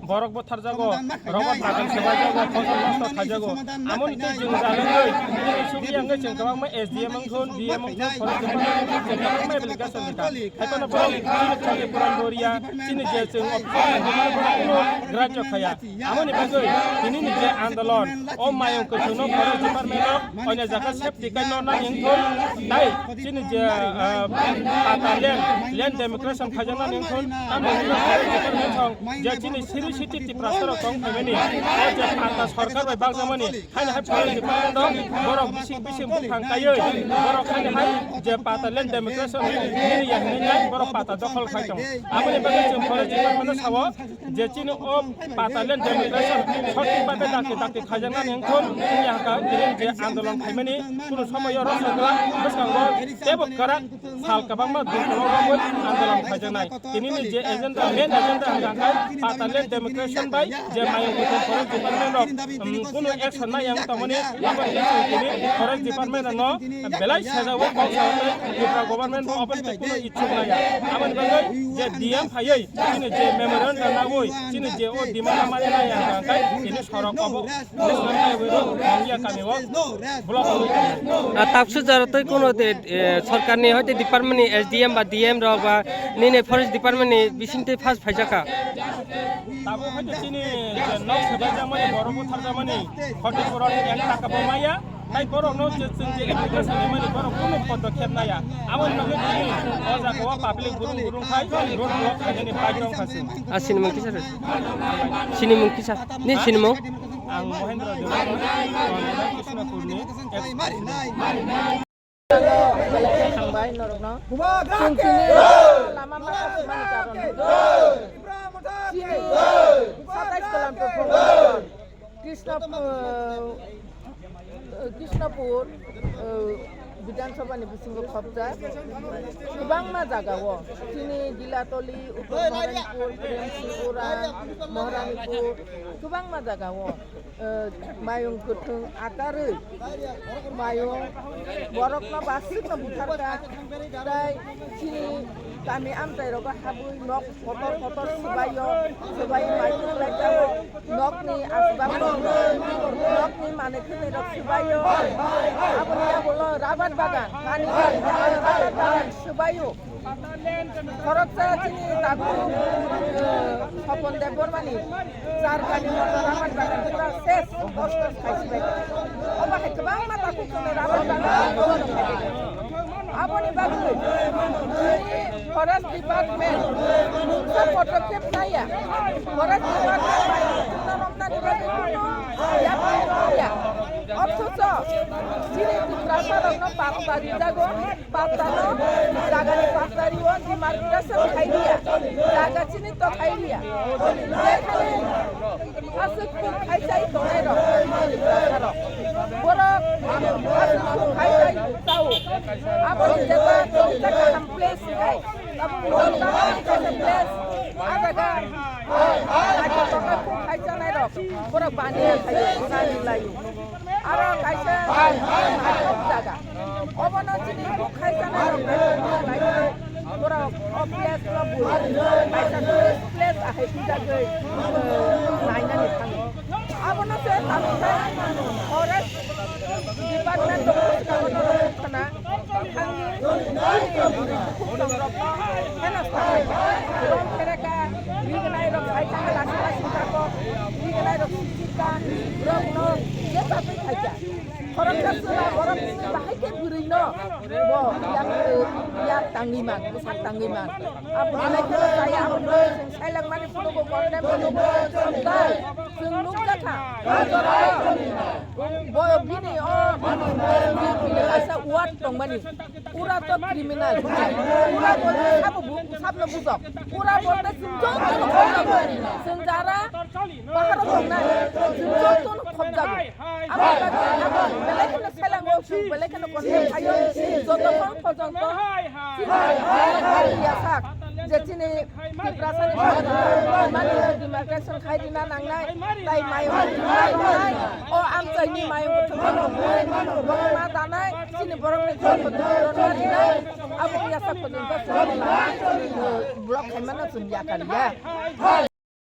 borok bothar jago robot bagan sebai jago फसल नष्ट खाइ जागो आमोनि तो जों जानानै सुबि आंगे जों गोबां मा एसडीएम अंखोन डीएम अंखोन फरेस्ट डिपार्टमेन्ट जों गोबां मा एप्लिकेशन दिखा खायफाना बरं पुरान बोरिया चिनि जे जों अफिस ग्राज्य खाया आमोनि बागै दिनै जे आन्दोलन ओ मायं कथुनो फरेस्ट डिपार्टमेन्ट अने जागा सेफ्टि काइन न इंखोन दाइ चिनि जे लैंड डेमोक्रेशन खाजना इंखोन तामनि फरेस्ट डिपार्टमेन्ट जे चिनि सिरि सिटी टिप्रासर कम फैमानि ओ जे पाता सरकार बाय बागजामानि खायनो हाय फरेस्ट डिपार्टमेन्ट बरक बिसिं बिसिं बुखांखायै बरक खायनो हाय जे पाता लैंड डेमोक्रेशन नि याहनै बरक पाता दखल खायदों आमनि बागै जों फरेस्ट डिपार्टमेन्ट सावो जे चिनि ओ पाता लैंड डेमोक्रेशन सटिक बागै दाके खाजना इंखोन याका जे आन्दोलन फैमानि कुनु समय रसगला बसंगो तेब करा साल कबांमा दुखलगो आन्दोलन खाजनाय दिनैनि जे एजेन्डा मेन एजेन्डा हांगाय पाता land डेमोक्रेशन by J मायं forest department कुनु एक्शन ना yang tamani ini forest department no belai sajawo kausawai ipra government open kuno ichuk na ya aman bagai je dm phayai ini je memorandum nagoi ini je o dimana mane na ya kai ini sorok abo national highway mangia kamewo block tapsu jarotoi kono सरकार नि होते department नि SDM बा DM र बा निने forest department नि बिसिंते fast फाइजाका Tabo होते चिनि नौ सबाय जामानि बरबो थार जामानि खटि पुरन एक टाका बमाया ताइ बरक नो जे जों जे एप्लिकेशन नि बरक कुनु पदक्षेप नाया आमन नगे दिनि अजाखौ पाब्लिक गुरुं खाय रोड ब्लक खायनि बाइकरं खासि सिनेमा कि सर सिनेमा कि सर नि सिनेमा आं महेन्द्र देव कृष्णपुरनि थांबाय नरकनो जोंनि लामा माखासे मानि कारन 27 किलोमिटर कृष्णपुर विधानसभानि बिसिंग खबजा गोबां मा जागाव तिनि गिलातली उत्तर नारायणपुर प्रेमसिपुरा महारानीपुर गोबां मा जागाव मायं गोथों आगारै मायं बरकना बासिकना बुथारगा दाय तिनि गामि आमदायरावबो हाबै नक फटर सुबायो मायं लायजाव नकनि आसबाब नकनि मानेखौनो रक सुबायो आबनि आबलो राबार बागान पानी राबार बागान सुबायो खरचा तिनि दागु सपन देव बर्मानि चार गानि राबार बागान पुरा सेस कष्ट खाइसिबाय अबाहाय गोबां माथाखौ खोनो राबार बागान आबनि बागै फरेस्ट डिपार्टमेन्ट मुख्य पदक्षेप नाया फरेस्ट डिपार्टमेन्ट रमनानि बागै या অথচ যিনি ত্রিপুরা পাঁচতারি যাগো পাঁচতানো জাগানি পাঁচতারিও ডিমার্কেশন খাই দিয়া জাগা চিনি তো খাই দিয়া যেখানে আসুকু খাই যাই তোলাই রক বড় আসুকু খাই যাই তাও আপনি যেটা চৌকা কমপ্লেক্স খাই আপনি চৌকা কমপ্লেক্স আজাগা আজকে তোমরা খুব খাই জানাই রক বড় বানিয়ে খাই বানিয়ে লাইও আর কাইছে আটক জায়গা অবনতিনি খাই জানাই রক লাইও বড় অপ্লেস লবু কাইছে প্লেস আহে পিজাগৈ নাইনানি থাঙ্গো আবনতে তামতে ফরেস্ট ডিপার্টমেন্ট দপ্তর খানা থাঙ্গি খুব সংরক্ষ হেনস্থা রম ফেরেকা বিগনাই রক খাইছে লাসি লাসি থাকো বিগনাই রক সিকা রকনো যে তাতে খাইছা খরচা বরফ বাহাইকে বুড়িন ব ইয়াক tangiman busak tangiman apa lain kalau saya apa saila nugo condemn nugo sonda sung nugja kha boy bini o bini asa wat tongmani pura to criminal pura bolte sabno bujok pura bolte sinjok to khobjak sinjara bahar tongna sinjok to khobjak amar belekena selang o belekena condemn ayo joto kon porjonto yasak যেটিনি টিপ্রাসানি মানে demarcation খাইদিনা নাংনাই তাই মায়ং নাই ও আমচাইনি মায়ং বংমা দানাই চিনি বরংনি জন্মদিনাই আবং ইয়াsak পর্যন্ত block খাইমানা সুন ইয়াকারিয়া